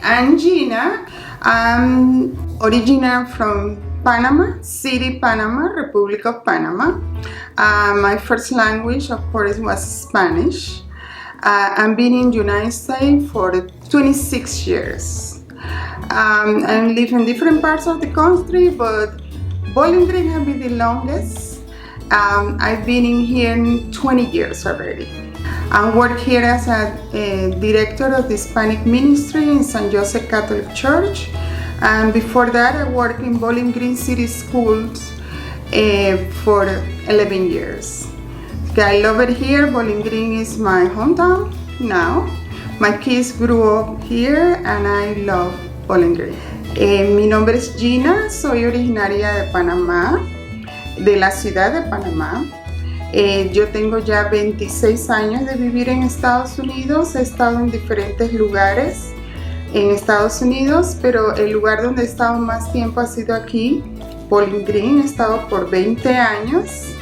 I'm Gina. I'm original from Panama City, Panama, Republic of Panama. My first language, of course, was Spanish. I've been in the United States for 26 years. I live in different parts of the country, but Bowling Green has been the longest. I've been in here 20 years already. I work here as a director of the Hispanic ministry in St. Joseph Catholic Church. And before that, I worked in Bowling Green City Schools for 11 years. I love it here. Bowling Green is my hometown now. My kids grew up here and I love Bowling Green. Mi nombre es Gina, soy originaria de Panamá, de la ciudad de Panamá. Yo tengo ya 26 años de vivir en Estados Unidos. He estado en diferentes lugares en Estados Unidos, pero el lugar donde he estado más tiempo ha sido aquí, Bowling Green. He estado por 20 años.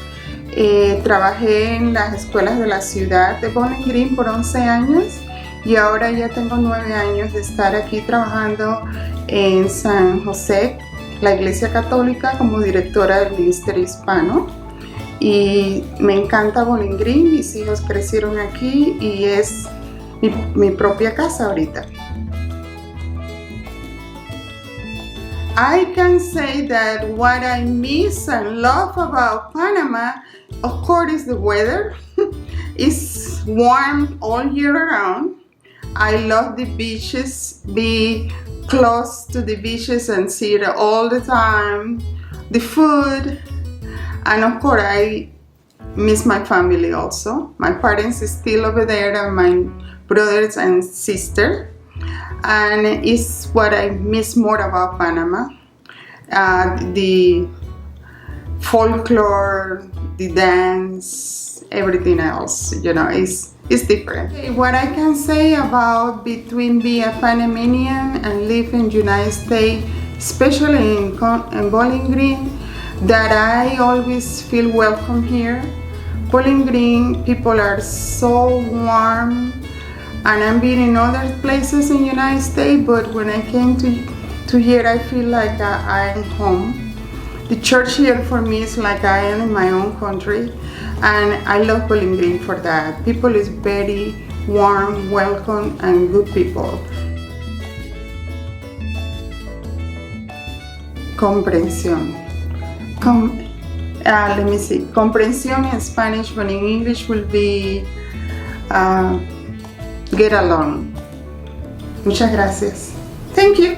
Trabajé en las escuelas de la ciudad de Bowling Green por 11 años y ahora ya tengo 9 años de estar aquí trabajando en San José, la Iglesia Católica, como directora del Ministerio Hispano. Y me encanta Bowling Green, mis hijos crecieron aquí y es mi propia casa ahorita. I can say that what I miss and love about Panama, of course, is the weather. It's warm all year round. I love the beaches, be close to the beaches and see it all the time. The food. And of course, I miss my family also. My parents are still over there, and my brothers and sister. And it's what I miss more about Panama. The folklore, the dance, everything else, it's different. What I can say about between being a Panamanian and live in the United States, especially in Bowling Green, that I always feel welcome here. Bowling Green people are so warm, and I've been in other places in the United States, but when I came to here, I feel like I'm home. The church here for me is like I am in my own country, and I love Bowling Green for that. People is very warm, welcome, and good people. Comprensión. Let me see. Comprensión in Spanish, but in English will be get along. Muchas gracias. Thank you.